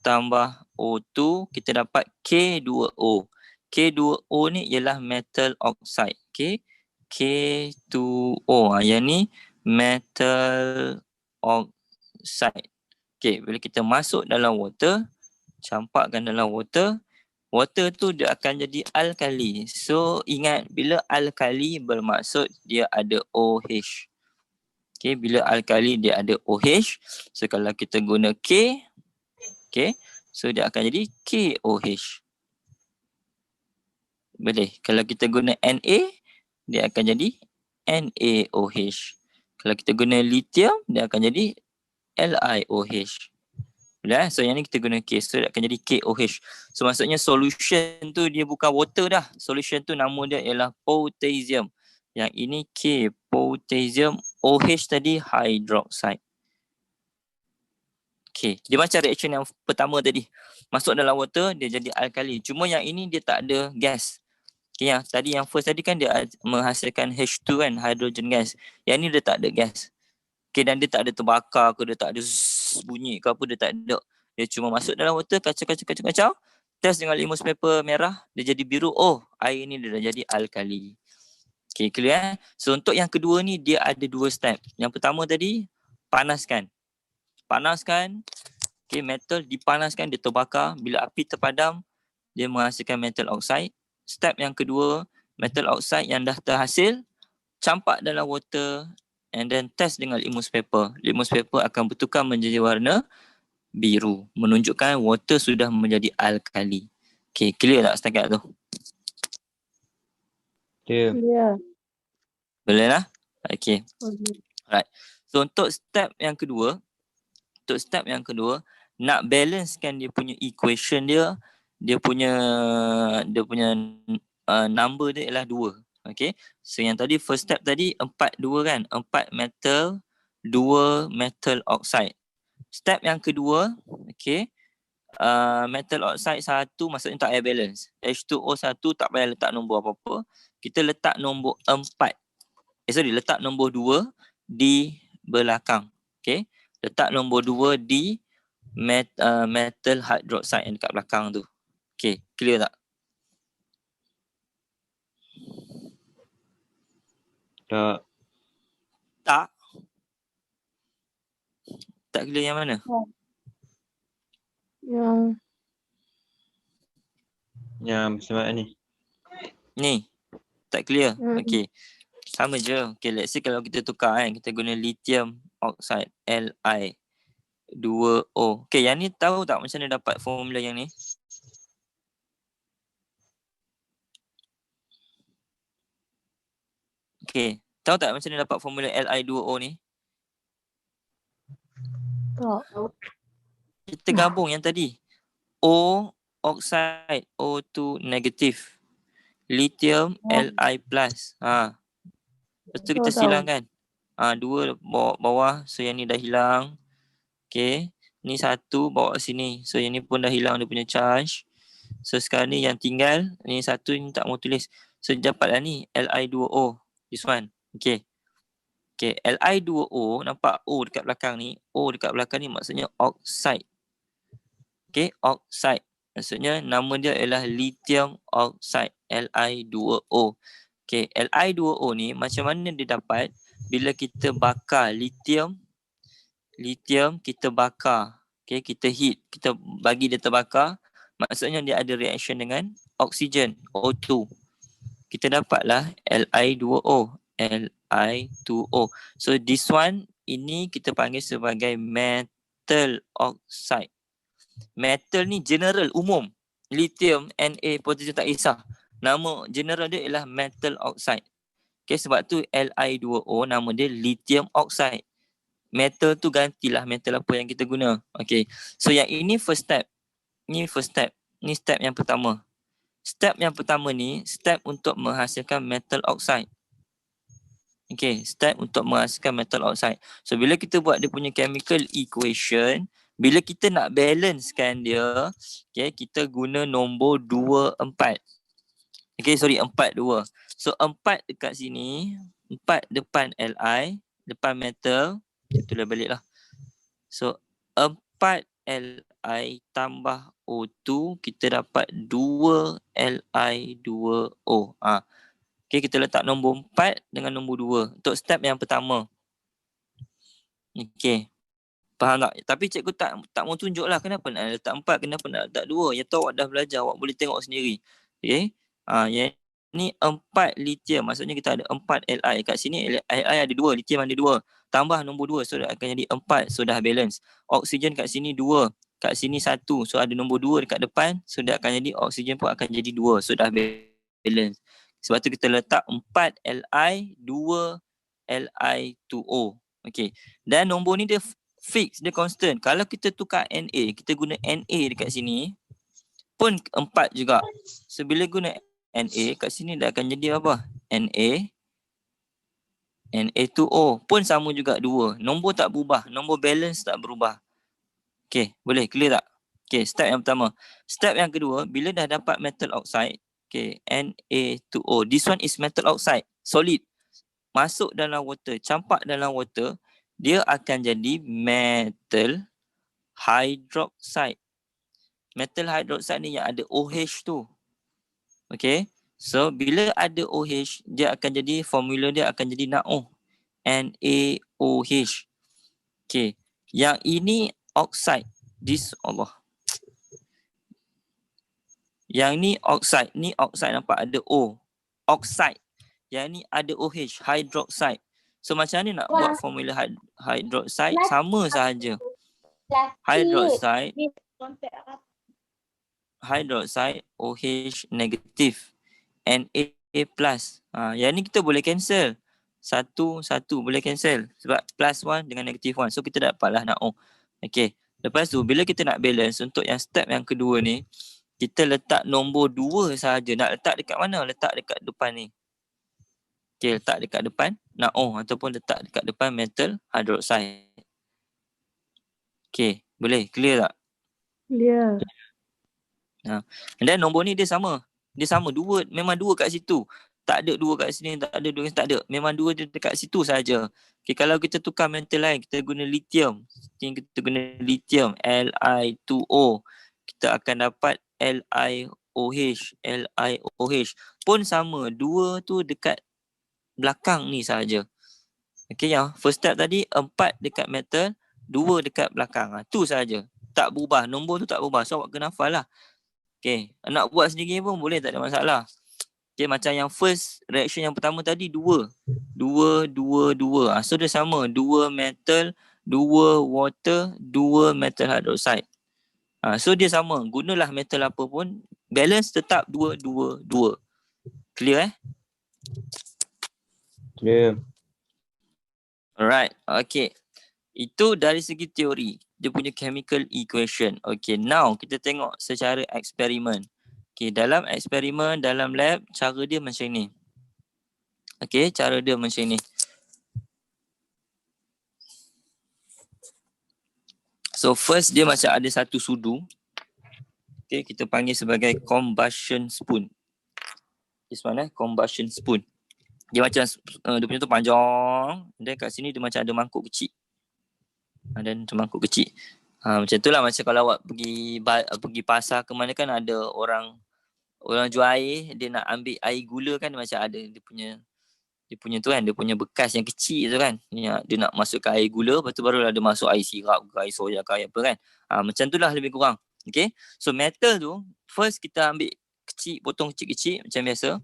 tambah O2, kita dapat K2O. K2O ni ialah metal oxide. Okay, K2O. Yang ni metal oxide. Okay, bila kita masuk dalam water, campakkan dalam water tu dia akan jadi alkali. So ingat, bila alkali bermaksud dia ada OH. Okay, bila alkali dia ada OH. So kalau kita guna K, okay, so dia akan jadi KOH. Boleh. Kalau kita guna Na, dia akan jadi NaOH. Kalau kita guna lithium, dia akan jadi LiOH. Boleh. So yang ni kita guna K, so dia akan jadi KOH. So maksudnya solution tu dia bukan water dah. Solution tu nama dia ialah potassium. Yang ini K, potassium. OH tadi hydroxide. Okay, dia macam reaction yang pertama tadi. Masuk dalam water, dia jadi alkali. Cuma yang ini dia tak ada gas. Okay, yang first tadi kan dia menghasilkan H2 kan, hydrogen gas. Yang ni dia tak ada gas. Okay, dan dia tak ada terbakar ke, dia tak ada bunyi ke apa, dia tak ada. Dia cuma masuk dalam water, kacau. Test dengan litmus paper merah, dia jadi biru. Oh, air ni dia dah jadi alkali. Okay, clear. So untuk yang kedua ni, dia ada 2 step. Yang pertama tadi, panaskan. Okay, metal dipanaskan, dia terbakar. Bila api terpadam, dia menghasilkan metal oxide. Step yang kedua, metal oxide yang dah terhasil, campak dalam water and then test dengan litmus paper. Litmus paper akan bertukar menjadi warna biru, menunjukkan water sudah menjadi alkali. Okay, clear tak setakat tu? Dia. Ya. Boleh lah? Okay. Boleh. Alright. So untuk step yang kedua, nak balancekan dia punya equation dia punya number dia ialah 2. Okay. So yang tadi first step tadi 4, 2 kan. 4 metal, 2 metal oxide. Step yang kedua, okay, metal oxide 1 maksudnya tak payah balance. H2O 1 tak payah letak nombor apa-apa. Kita letak nombor 4. Letak nombor 2 di belakang. Okay. Letak nombor 2 di metal hydroxide yang dekat belakang tu. Okay, clear tak? Tak. Tak? Tak clear yang mana? Yang Yang semak ni. Ni. Tak clear? Hmm. Okay. Sama je. Okay, let's say kalau kita tukar kan, kita guna lithium oxide Li2O. Okay, yang ni tahu tak macam mana dapat formula yang ni? Okay, tahu tak macam mana dapat formula Li2O ni? tak. Kita gabung yang tadi. O oxide O2 negatif. Lithium Li plus. Lepas tu kita Tahu. silangkan. 2 bawa bawah. So yang ni dah hilang. Okay. Ni 1 bawa sini. So yang ni pun dah hilang dia punya charge. So sekarang ni yang tinggal. Ni 1 ni tak mau tulis. So dapatlah ni Li2O. This one. Okay. Okay. Li2O nampak O dekat belakang ni. O dekat belakang ni maksudnya oxide. Okay. Oxide. Maksudnya nama dia ialah lithium oxide. Li2O. Okay. Li2O ni macam mana dia dapat? Bila kita bakar lithium kita bakar. Okay, kita heat, kita bagi dia terbakar. Maksudnya dia ada reaction dengan oksigen, O2. Kita dapatlah Li2O. Li2O. So this one, ini kita panggil sebagai metal oxide. Metal ni general, umum. Lithium, Na, potassium tak kisah. Nama general dia ialah metal oxide. Okay, sebab tu Li2O nama dia lithium oxide. Metal tu gantilah metal apa yang kita guna. Okay. So yang ini first step. Ni first step. Ni step yang pertama. Step yang pertama ni, step untuk menghasilkan metal oxide. Okay. Step untuk menghasilkan metal oxide. So bila kita buat dia punya chemical equation, bila kita nak balancekan dia, okay, kita guna nombor 2, 4. Okay, sorry, 4, 2. So 4 dekat sini, 4 depan Li, depan metal. Itulah balik lah. So 4 Li tambah O2, kita dapat 2 Li2O. Okay, kita letak nombor 4 dengan nombor 2 untuk step yang pertama. Okay, faham tak? Tapi cikgu tak mau tunjuk lah kenapa nak letak 4, kenapa nak letak 2. Yang tu awak dah belajar, awak boleh tengok sendiri. Okay, yang ni 4 lithium, maksudnya kita ada 4 Li. Kat sini Li ada 2, lithium ada 2. Tambah nombor 2, so akan jadi 4, so dah balance. Oksigen kat sini 2, kat sini 1, so ada nombor 2 dekat depan, so dah akan jadi oksigen pun akan jadi 2, so dah balance. Sebab tu kita letak 4 Li, 2 Li2O. Okay, dan nombor ni dia fix, dia constant. Kalau kita tukar Na, kita guna Na dekat sini, pun 4 juga. So bila guna Na, kat sini dah akan jadi apa? Na2O pun sama juga 2. Nombor tak berubah. Nombor balance tak berubah. Okay, boleh clear tak? Okay, step yang pertama. Step yang kedua, bila dah dapat metal oxide, okay, Na2O. This one is metal oxide, solid. Masuk dalam water, campak dalam water, dia akan jadi metal hydroxide. Metal hydroxide ni yang ada OH tu. Okay. So bila ada OH, dia akan jadi, formula dia akan jadi NaOH. NaOH. Okay. Yang ini oxide. Allah. Yang ni oxide. Ni oxide nampak ada O. Oxide. Yang ni ada OH. Hydroxide. So macam mana nak buat formula hydroxide? Sama sahaja. Hydroxide OH negatif, Na plus. Yang ni kita boleh cancel. 1 boleh cancel. Sebab plus 1 dengan negatif 1. So kita dapatlah NaO. Okay. Lepas tu bila kita nak balance untuk yang step yang kedua ni, kita letak nombor 2 sahaja. Nak letak dekat mana? Letak dekat depan ni. Okay, letak dekat depan NaO ataupun letak dekat depan metal hydroxide. Okay, boleh? Clear tak? Clear. And then nombor ni dia sama. Dia sama dua, memang dua kat situ. Tak ada dua kat sini, tak ada dua kat sini, tak ada. Memang dua dia dekat situ saja. Okay, kalau kita tukar metal lain, kita guna lithium. Kita guna lithium, Li2O. Kita akan dapat LiOH. LiOH pun sama. Dua tu dekat belakang ni saja. Okay, yang first step tadi, 4 dekat metal, 2 dekat belakang. Tu saja. Tak berubah. Nombor tu tak berubah. So, awak kena hafal lah. Okay, nak buat sendiri pun boleh, tak ada masalah. Okay, macam yang first reaction yang pertama tadi, 2. 2. So, dia sama. 2 metal, 2 water, 2 metal hydroxide. So, dia sama. Gunalah metal apa pun. Balance tetap 2. Clear Clear. Alright, okay. Itu dari segi teori. Dia punya chemical equation. Okay, now kita tengok secara eksperimen. Okay, dalam eksperimen, dalam lab, cara dia macam ni. Okay, cara dia macam ni. So first dia macam ada satu sudu. Okay, kita panggil sebagai combustion spoon. This one combustion spoon. Dia macam, dia punya tu panjang. Dan kat sini dia macam ada mangkuk kecil. Dan mangkuk kecil. Macam tu lah, macam kalau awak pergi pasar ke mana kan ada orang jual air, dia nak ambil air gula kan, dia macam ada dia punya tu kan, dia punya bekas yang kecil tu kan. Dia nak masukkan air gula, lepas tu baru ada masuk air sirap ke air soya ke air apa kan. Macam tu lah lebih kurang. Okay. So metal tu, first kita ambil kecil, potong kecil-kecil macam biasa.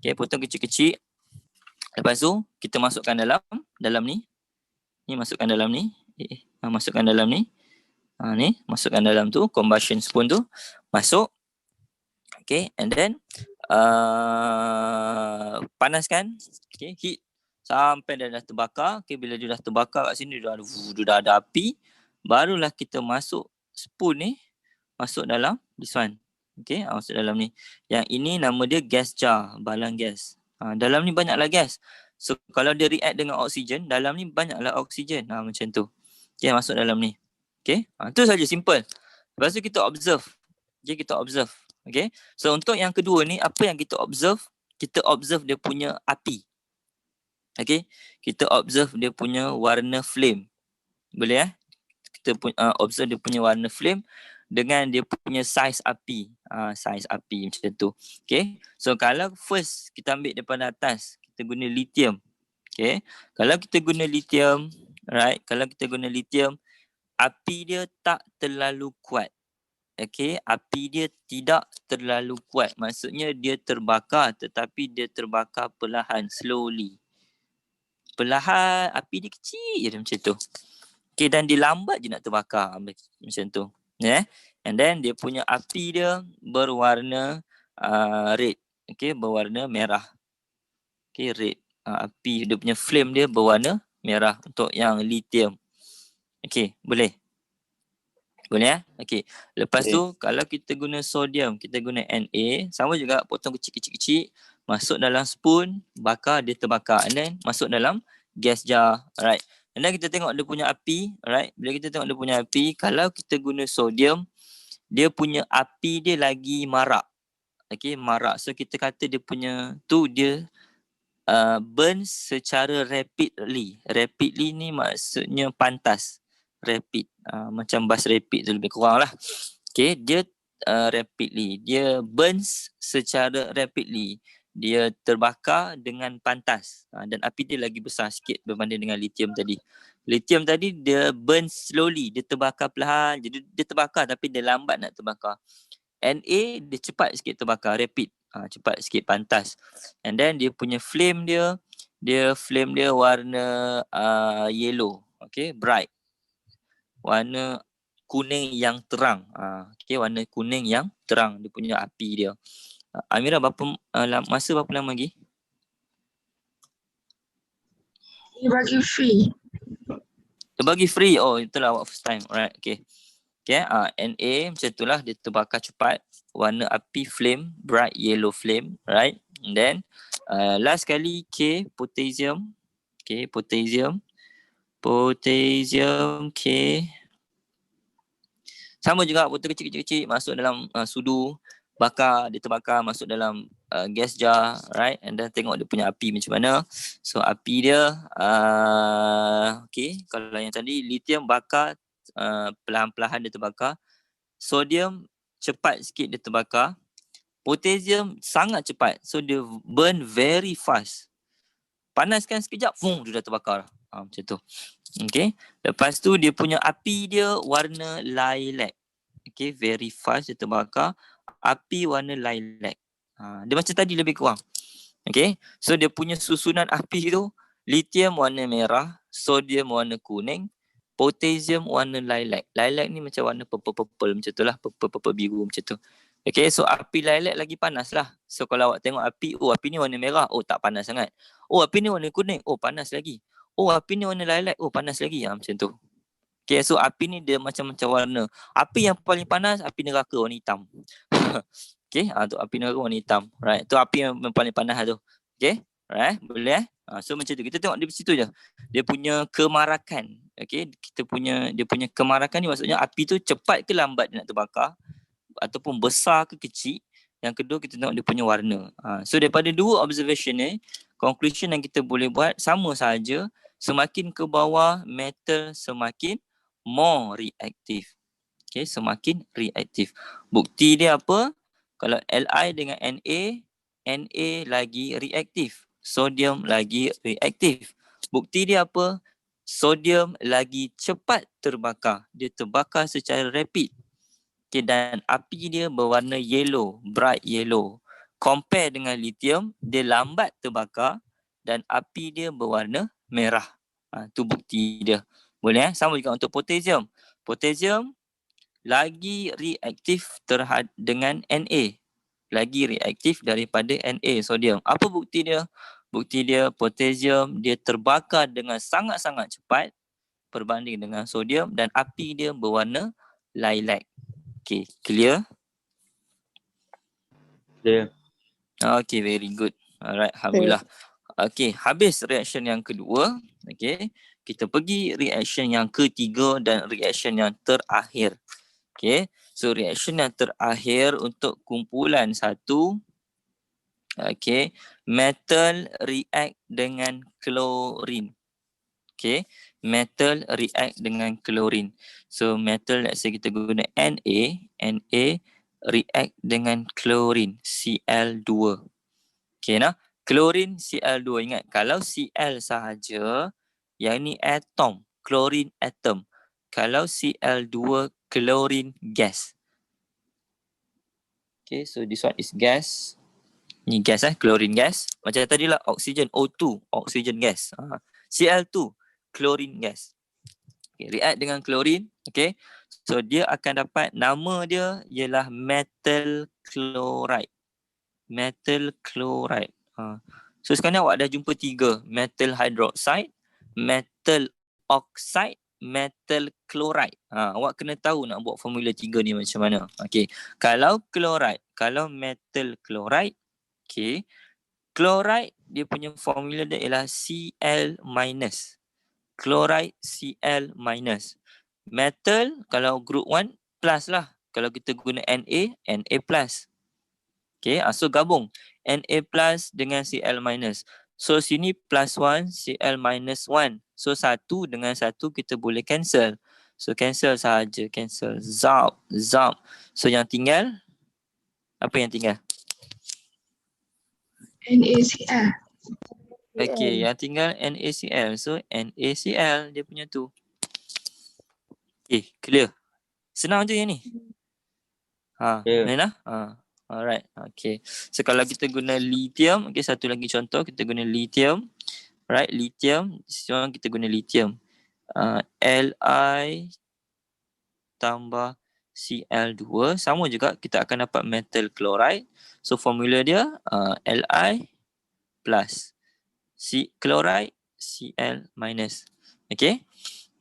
Okay, potong kecil-kecil. Lepas tu kita masukkan dalam ni. Ni masukkan dalam ni. Masukkan dalam ni. Ni masukkan dalam tu, combustion spoon tu masuk. Okay, and then panaskan. Okay, heat sampai dah terbakar. Okay, bila dia dah terbakar kat sini, dia dah ada api, barulah kita masuk spoon ni masuk dalam this one. Okay, masuk dalam ni. Yang ini nama dia gas jar, balang gas. Dalam ni banyaklah gas. So kalau dia react dengan oksigen, dalam ni banyaklah oksigen. Macam tu. Okay, masuk dalam ni. Okay, tu saja, simple. Lepas tu kita observe. Okay, kita observe. Okay, so untuk yang kedua ni, apa yang kita observe? Kita observe dia punya api. Okay, kita observe dia punya warna flame. Boleh kita observe dia punya warna flame dengan dia punya size api. Size api macam tu. Okay, so kalau first kita ambil daripada atas, kita guna lithium. Okay, kalau kita guna lithium, right, kalau kita guna lithium, api dia tak terlalu kuat. Okay, api dia tidak terlalu kuat. Maksudnya dia terbakar, tetapi dia terbakar perlahan, slowly. Perlahan, api dia kecil je macam tu. Okay, dan dia lambat je nak terbakar macam tu. And then dia punya api dia berwarna red. Okay, berwarna merah. Okay, red. Api dia punya flame dia berwarna merah untuk yang lithium. Okay, boleh? Boleh Okay. Lepas tu kalau kita guna sodium, kita guna Na, sama juga, potong kecil-kecil, masuk dalam spoon, bakar, dia terbakar. And then masuk dalam gas jar. Alright. And then kita tengok dia punya api. Alright. Bila kita tengok dia punya api, kalau kita guna sodium, dia punya api dia lagi marak. Okay, marak. So kita kata dia punya tu dia burn secara rapidly. Rapidly ni maksudnya pantas. Rapid. Macam bus rapid tu lebih kurang lah. Okay, dia rapidly. Dia burns secara rapidly. Dia terbakar dengan pantas. Dan api dia lagi besar sikit berbanding dengan lithium tadi. Lithium tadi dia burn slowly. Dia terbakar perlahan. Jadi dia terbakar tapi dia lambat nak terbakar. Na dia cepat sikit terbakar. Rapid. Cepat sikit, pantas. And then dia punya flame dia warna yellow. Okay, bright. Warna kuning yang terang. Okay, warna kuning yang terang dia punya api dia. Amira, masa berapa lama lagi? Dia bagi free. Dia bagi free. Oh, itulah awak first time. Alright, okay. Okay, Na macam itulah, dia terbakar cepat. Warna api flame, bright yellow flame. Right. And then last kali K, potassium. Okay, potassium K. Sama juga botol kecil-kecil masuk dalam sudu, bakar, dia terbakar masuk dalam gas jar, right? And then tengok dia punya api macam mana. So api dia okay, kalau yang tadi lithium bakar perlahan-perlahan dia terbakar. Sodium cepat sikit dia terbakar. Potassium sangat cepat. So dia burn very fast. Panaskan sekejap, dia dah terbakar. Macam tu. Okay. Lepas tu dia punya api dia warna lilac. Okay, very fast dia terbakar. Api warna lilac. Dia macam tadi lebih kurang. Okay. So dia punya susunan api tu, lithium warna merah, sodium warna kuning, potassium warna lilac. Lilac ni macam warna purple-purple macam tu lah. Purple-purple biru macam tu. Okay, so api lilac lagi panas lah. So kalau awak tengok api, api ni warna merah, tak panas sangat. Api ni warna kuning, panas lagi. Api ni warna lilac, panas lagi. Macam tu. Okay, so api ni dia macam-macam warna. Api yang paling panas, api neraka warna hitam. Okay, tu api neraka warna hitam. Right, tu api yang paling panas tu. Okay, right, boleh so macam tu. Kita tengok di situ je. Dia punya kemarakan. Okay, dia punya kemarakan ni maksudnya api tu cepat ke lambat dia nak terbakar. Ataupun besar ke kecil. Yang kedua kita tengok dia punya warna. So daripada dua observation ni, conclusion yang kita boleh buat sama saja. Semakin ke bawah, metal semakin more reactive. Okay, semakin reaktif. Bukti dia apa? Kalau Li dengan Na, Na lagi reaktif. Sodium lagi reaktif. Bukti dia apa? Sodium lagi cepat terbakar. Dia terbakar secara rapid. Okay, dan api dia berwarna yellow, bright yellow. Compare dengan lithium, dia lambat terbakar dan api dia berwarna merah. Tu bukti dia. Boleh Sama juga untuk potassium. Potassium lagi reaktif dengan Na. Lagi reaktif daripada Na, sodium. Apa bukti dia? Bukti dia potassium dia terbakar dengan sangat-sangat cepat berbanding dengan sodium dan api dia berwarna lilac. Okay, clear? Clear. Okay, very good. Alright, alhamdulillah. Okay, habis reaction yang kedua. Okay, kita pergi reaction yang ketiga dan reaction yang terakhir. Okay, so reaction yang terakhir untuk kumpulan satu. Okay, metal react dengan klorin. Okay, metal react dengan klorin. So metal, let's say kita guna Na react dengan klorin, Cl2. Okay, klorin Cl2. Ingat, kalau Cl sahaja, yang ni atom, klorin atom. Kalau Cl2, chlorine gas. Okay, so this one is gas. Ni gas chlorine gas. Macam tadi lah oxygen O2, oxygen gas. Cl2, chlorine gas. Okay, react dengan chlorine. Okay, so dia akan dapat nama dia ialah metal chloride. Metal chloride. So sekarang awak dah jumpa 3. Metal hydroxide, metal oxide, metal chloride. Awak kena tahu nak buat formula 3 ni macam mana. Okay. Kalau chloride, kalau metal chloride, okay, chloride dia punya formula dia ialah Cl-. Chloride Cl-. Metal kalau group 1 plus lah. Kalau kita guna Na, Na plus. Okay, so gabung Na plus dengan Cl-. So sini plus 1, Cl-1. So 1 dengan 1 kita boleh cancel. So cancel sahaja, cancel. Zap. So yang tinggal, apa yang tinggal? NaCl. Okay, yang tinggal NaCl. So NaCl dia punya tu. Okay, clear. Senang je yang ni. Yeah. Boleh alright, okay. So kalau kita guna lithium, okay, satu lagi contoh, kita guna lithium. Right, lithium. Sekarang kita guna lithium. Li tambah Cl2. Sama juga, kita akan dapat metal chloride. So formula dia Li plus chloride Cl minus. Okay.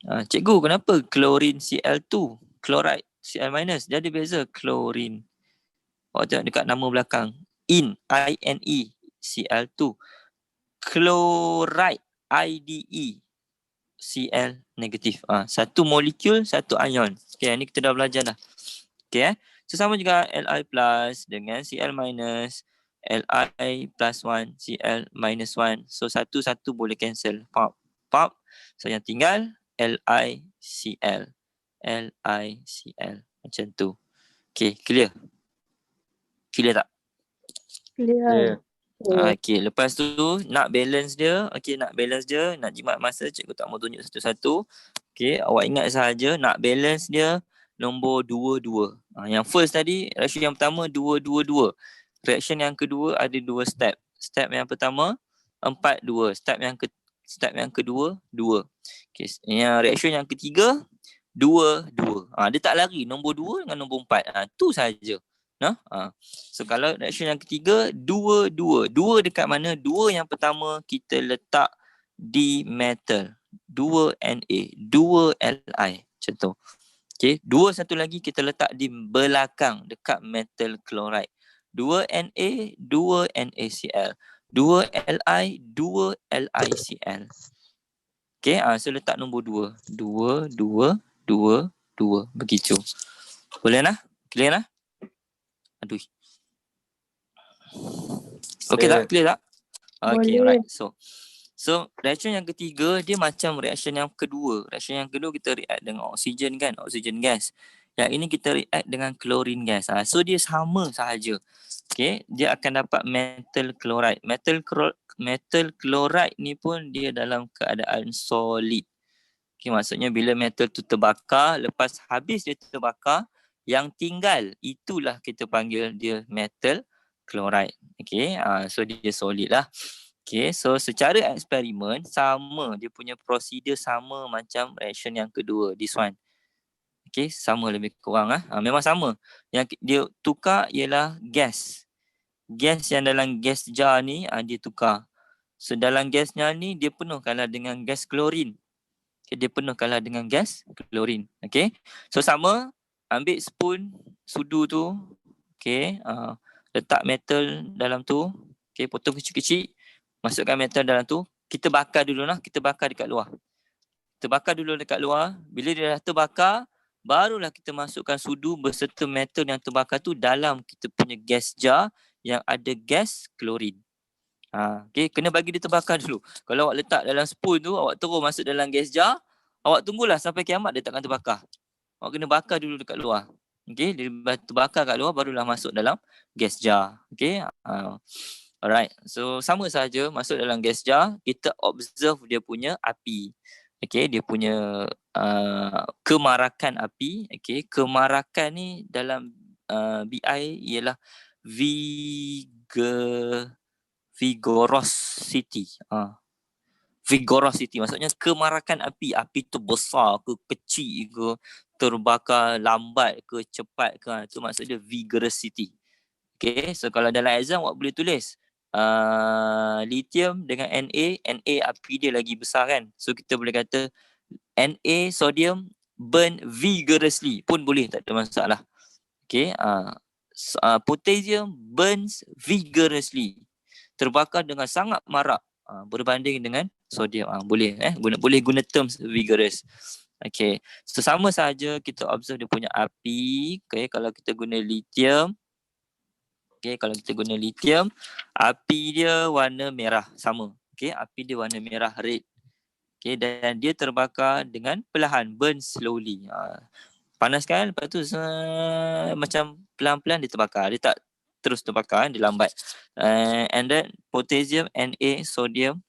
Cikgu, kenapa chlorine Cl2, chloride Cl minus? Dia ada beza. Chlorine. Awak tengok dekat nama belakang. INE Cl2. Chloride IDE. Cl negatif. Satu molekul, satu ion. Okay, ni kita dah belajar dah. Okay, so sama juga Li plus dengan Cl minus, Li plus 1, Cl minus 1. So satu-satu boleh cancel. Pop. So yang tinggal LiCl. LiCl. Macam tu. Okay, clear? Clear tak? Clear. Okay, lepas tu nak balance dia. Okay, nak balance dia. Nak jimat masa, cikgu tak mau tunjuk satu-satu. Okay, awak ingat sahaja nak balance dia nombor 2-2. Yang first tadi, reaction yang pertama 2-2-2. Reaction yang kedua ada 2 step. Step yang pertama 4-2. Step yang kedua 2. Okay, yang reaction yang ketiga 2-2. Dia tak lari nombor 2 dengan nombor 4. Tu sahaja. So kalau reaction yang ketiga 2-2. 2 dekat mana? 2 yang pertama kita letak di metal. 2 Na, 2 Li. Macam tu. Okay, 2 satu lagi kita letak di belakang dekat metal chloride. 2 Na, 2 NaCl. 2 Li, 2 LiCl. Okay, so letak nombor 2. 2, 2, 2, 2. Begitu. Boleh lah? Clear lah? Aduh. Okay tak? Clear tak? Okay, Boleh. alright. So reaction yang ketiga dia macam reaction yang kedua. Reaction yang kedua kita react dengan oksigen kan, oksigen gas. Yang ini kita react dengan chlorine gas. So dia sama sahaja. Okay, dia akan dapat metal chloride. Metal chloride ni pun dia dalam keadaan solid. Okay, maksudnya bila metal tu terbakar, lepas habis dia terbakar, yang tinggal itulah kita panggil dia metal chloride. Okay, so dia solid lah. Okay, so secara eksperimen sama, dia punya prosedur sama macam reaction yang kedua, this one. Okay, sama lebih kurang memang sama. Yang dia tukar ialah gas. Gas yang dalam gas jar ni dia tukar. So dalam gasnya ni dia penuh kalah dengan gas klorin. Okay, dia penuh kalah dengan gas klorin. Okay, so sama, ambil spoon sudu tu. Okay, letak metal dalam tu. Okay, potong kecil-kecil. Masukkan metal dalam tu. Kita bakar dulu lah. Kita bakar dekat luar. Kita bakar dulu dekat luar. Bila dia dah terbakar, barulah kita masukkan sudu berserta metal yang terbakar tu dalam kita punya gas jar yang ada gas klorin. Okay, kena bagi dia terbakar dulu. Kalau awak letak dalam spoon tu, awak terus masuk dalam gas jar, awak tunggulah sampai kiamat dia takkan terbakar. Awak kena bakar dulu dekat luar. Okay, dia terbakar kat luar barulah masuk dalam gas jar. Okay. Alright, so sama saja masuk dalam gas jar, kita observe dia punya api. Okay, dia punya kemarakan api. Okay, kemarakan ni dalam BI ialah vigorosity. Vigorosity maksudnya kemarakan api. Api tu besar ke kecil ke, terbakar lambat ke cepat ke, itu maksud dia vigorosity. Okay, so kalau dalam exam awak boleh tulis lithium dengan Na api dia lagi besar kan. So kita boleh kata Na sodium burn vigorously pun boleh, tak ada masalah. Okay, potassium burns vigorously, terbakar dengan sangat marak berbanding dengan sodium. Boleh boleh guna terms vigorous. Okay, so sama saja kita observe dia punya api. Okay, kalau kita guna lithium, api dia warna merah, sama. Okay, api dia warna merah, red. Okay, dan dia terbakar dengan perlahan, burn slowly. Panaskan, lepas tu macam pelan-pelan dia terbakar. Dia tak terus terbakar, dia lambat. And then potassium, Na, sodium,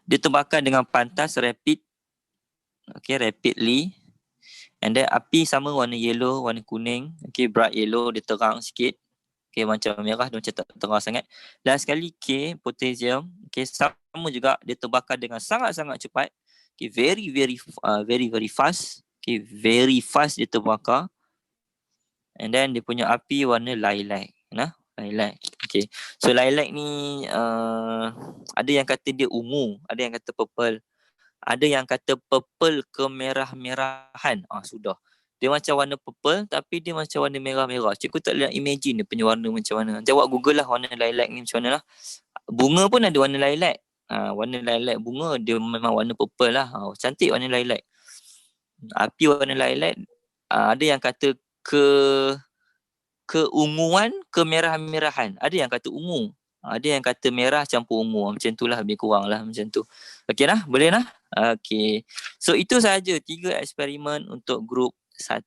dia terbakar dengan pantas, rapid. Okay, rapidly. And then api sama warna yellow, warna kuning. Okay, bright yellow, dia terang sikit. Okay, macam merah, dia macam tak terang sangat. Last sekali K, potassium. Okay, sama juga, dia terbakar dengan sangat-sangat cepat. Okay, very fast. Okay, very fast dia terbakar. And then dia punya api warna lilac. Lilac. Okay, so lilac ni ada yang kata dia ungu, ada yang kata purple. Ada yang kata purple kemerah-merahan. Sudah. Dia macam warna purple tapi dia macam warna merah-merah. Cikgu tak boleh imagine dia punya warna macam mana. Nanti awak google lah warna lilac ni macam mana lah. Bunga pun ada warna lilac. Warna lilac bunga dia memang warna purple lah. Cantik warna lilac. Api warna lilac, ada yang kata keunguan, kemerah-merahan. Ada yang kata ungu. Ada yang kata merah campur ungu. Macam tu lah, lebih kurang lah macam tu. Okey lah, boleh lah? Okey. So itu sahaja 3 eksperimen untuk grup 1.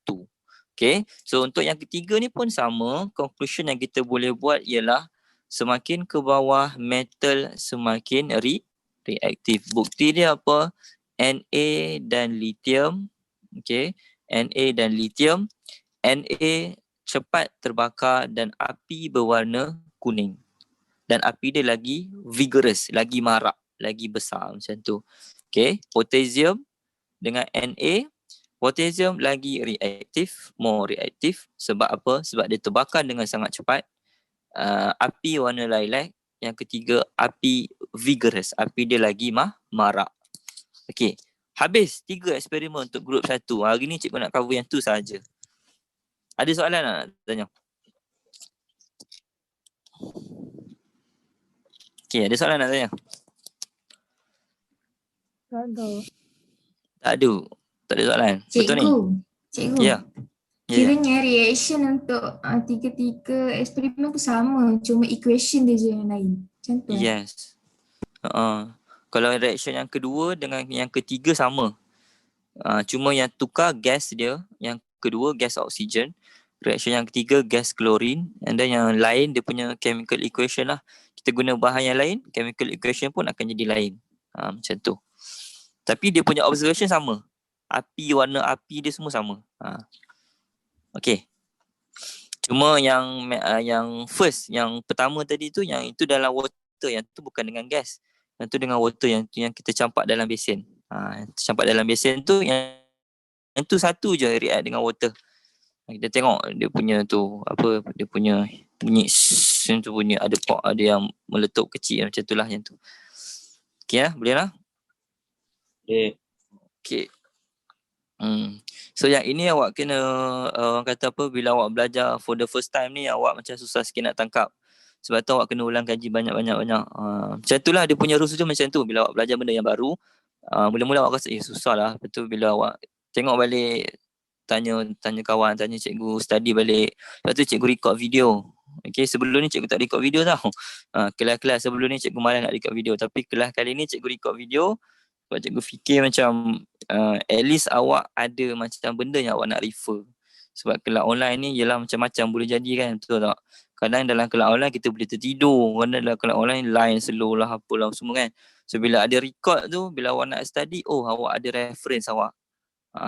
Okay, so untuk yang ketiga ni pun sama. Conclusion yang kita boleh buat ialah semakin ke bawah metal semakin reaktif. Bukti dia apa? Na dan lithium. Okay, Na dan lithium. Na cepat terbakar dan api berwarna kuning. Dan api dia lagi vigorous, lagi marak, lagi besar macam tu. Okay, potassium dengan Na, potassium lagi reaktif, more reaktif. Sebab apa? Sebab dia terbakar dengan sangat cepat. Api warna lilac. Yang ketiga, api vigorous. Api dia lagi marak. Okay, habis 3 eksperimen untuk grup 1. Hari ni cikgu nak cover yang tu sahaja. Ada soalan tak nak tanya? Okay, ada soalan nak tanya? Tak ada. Tak ada. Tak ada soalan. Betul ni? Cikgu. Ya. Kiranya reaction untuk tiga-tiga eksperimen tu sama, cuma equation dia je yang lain. Macam tu. Yes. Kalau reaction yang kedua dengan yang ketiga sama. Cuma yang tukar gas dia, yang kedua gas oksigen, reaction yang ketiga gas klorin, and then yang lain dia punya chemical equation lah. Kita guna bahan yang lain, chemical equation pun akan jadi lain. Macam tu. Tapi dia punya observation sama. Api, warna api dia semua sama. Okay. Cuma yang first, yang pertama tadi tu, yang itu dalam water, yang tu bukan dengan gas. Yang tu dengan water, yang kita campak dalam besen. Campak dalam besen tu, yang tu satu je react dengan water. Kita tengok dia punya tu, apa, dia punya bunyi yang tu bunyi, ada yang meletup kecil macam tu lah yang tu. Okay lah, boleh lah? Okay. So yang ini awak kena orang kata apa, bila awak belajar for the first time ni awak macam susah sikit nak tangkap. Sebab tu awak kena ulang kaji banyak. Macam tu lah dia punya rules tu macam tu. Bila awak belajar benda yang baru, mula-mula awak rasa susah lah. Betul bila awak tengok balik, tanya kawan, tanya cikgu, study balik. Lepas tu cikgu record video. Okay, sebelum ni cikgu tak record video tau. Kelas-kelas sebelum ni cikgu malas nak record video. Tapi kelas kali ni cikgu record video. Sebab cikgu fikir macam at least awak ada macam benda yang awak nak refer. Sebab kelas online ni ialah macam-macam boleh jadi kan, betul tak? Kadang dalam kelas online kita boleh tertidur, kadang dalam kelas online line slow lah, apalah semua kan. So bila ada record tu, bila awak nak study, awak ada reference awak.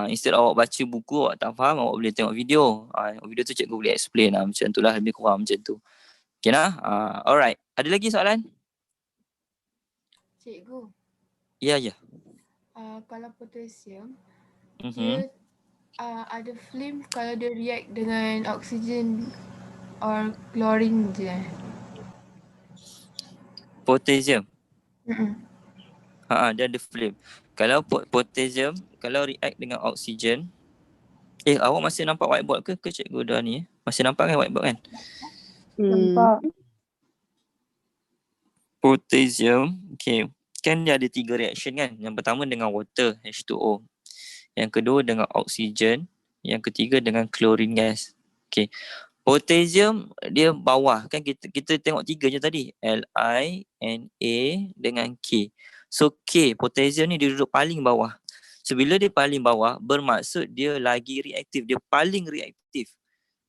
Instead awak baca buku, awak tak faham, awak boleh tengok video. Video tu cikgu boleh explain lah, macam tu lah, lebih kurang macam tu. Okay lah, alright. Ada lagi soalan? Cikgu. Ya. Kalau potassium, dia ada flame kalau dia react dengan oksigen or chlorine je. Potassium. Dia ada flame. Kalau potassium, kalau react dengan oksigen, awak masih nampak whiteboard ke cikgu dah ni? Masih nampak kan whiteboard kan? Nampak. Potassium, okay. Kan dia ada 3 reaction kan. Yang pertama dengan water, H2O. Yang kedua dengan oksigen. Yang ketiga dengan chlorine gas. Okay. Potassium dia bawah. Kan kita tengok 3 je tadi. Li, Na dengan K. So K, potassium ni dia duduk paling bawah. So bila dia paling bawah, bermaksud dia lagi reaktif. Dia paling reaktif.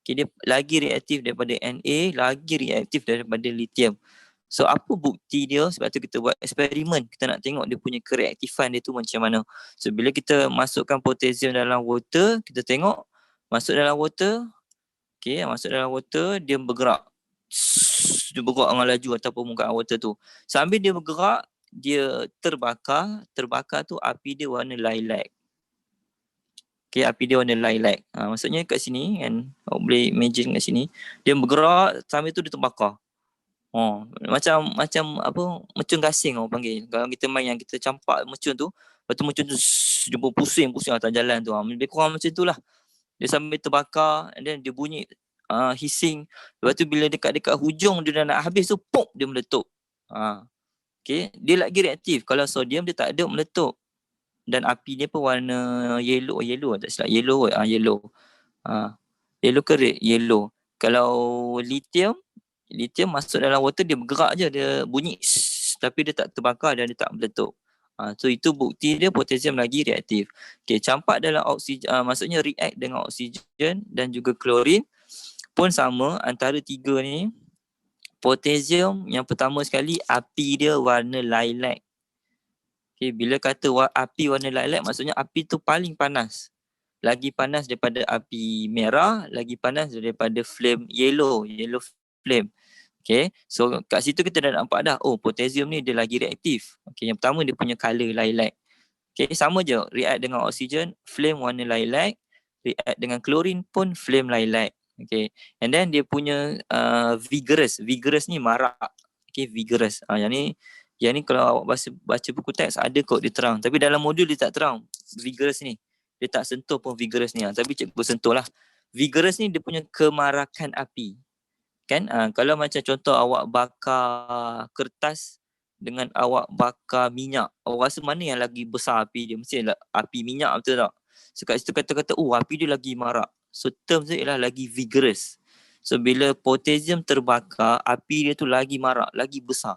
Okay, dia lagi reaktif daripada Na, lagi reaktif daripada lithium. So apa bukti dia? Sebab tu kita buat eksperimen. Kita nak tengok dia punya kereaktifan dia tu macam mana. So bila kita masukkan potassium dalam water, kita tengok masuk dalam water. Okay, masuk dalam water, dia bergerak. Dia bergerak dengan laju atas permukaan water tu. Sambil dia bergerak, dia terbakar. Terbakar tu api dia warna lilac. Okay, api dia warna lilac. Maksudnya kat sini kan, awak boleh imagine kat sini. Dia bergerak, sambil tu dia terbakar. Macam apa, mercun gasing orang panggil. Kalau kita main yang kita campak mercun tu, lepas tu mercun tu dia pun pusing atas jalan tu. Lebih kurang macam tu lah. Dia sambil terbakar, and then dia bunyi hissing. Lepas tu bila dekat hujung dia dah nak habis tu, pop, dia meletup. Okay, dia lagi reaktif. Kalau sodium dia tak ada meletup. Dan api dia pun warna yellow tak silap. Yellow. Yellow ke red? Yellow. Kalau lithium masuk dalam water dia bergerak je, dia bunyi tapi dia tak terbakar dan dia tak meletup. So itu bukti dia potassium lagi reaktif. Okay, campak dalam oksigen, maksudnya react dengan oksigen dan juga klorin pun sama antara tiga ni. Potassium yang pertama sekali api dia warna lilac. Okay, bila kata api warna lilac maksudnya api tu paling panas. Lagi panas daripada api merah, lagi panas daripada flame yellow flame. Okay, so kat situ kita dah nampak dah, oh potassium ni dia lagi reaktif. Okay, yang pertama dia punya colour lilac. Okay, sama je, react dengan oksigen, flame warna lilac, react dengan klorin pun flame lilac. Okay, and then dia punya vigorous ni marak. Okay, vigorous. Yang ni kalau awak baca buku teks ada kot dia terang. Tapi dalam modul dia tak terang. Vigorous ni. Dia tak sentuh pun vigorous ni. Tapi cikgu sentuh lah. Vigorous ni dia punya kemarakan api. Kan? Kalau macam contoh awak bakar kertas dengan awak bakar minyak. Awak rasa mana yang lagi besar api dia? Mesti api minyak, betul tak? So kat situ kata-kata, api dia lagi marak. So term dia ialah lagi vigorous. So bila potassium terbakar, api dia tu lagi marak, lagi besar.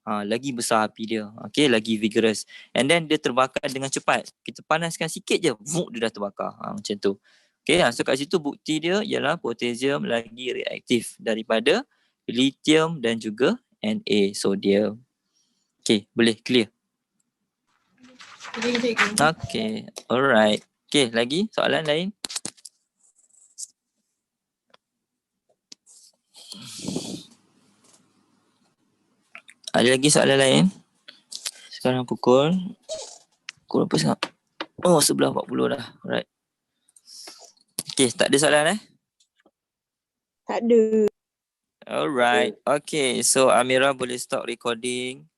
Lagi besar api dia. Okay, lagi vigorous. And then dia terbakar dengan cepat. Kita panaskan sikit je, dia dah terbakar. Macam tu. Okay, so kat situ bukti dia ialah potassium lagi reaktif daripada lithium dan juga Na, sodium. Okay, boleh clear? Okay, alright. Okay, lagi soalan lain? Ada lagi soalan lain? Sekarang pukul berapa sekarang? 11.40 dah. Alright. Okay, tak ada soalan Tak ada. Alright. Okay, so Amira boleh stop recording.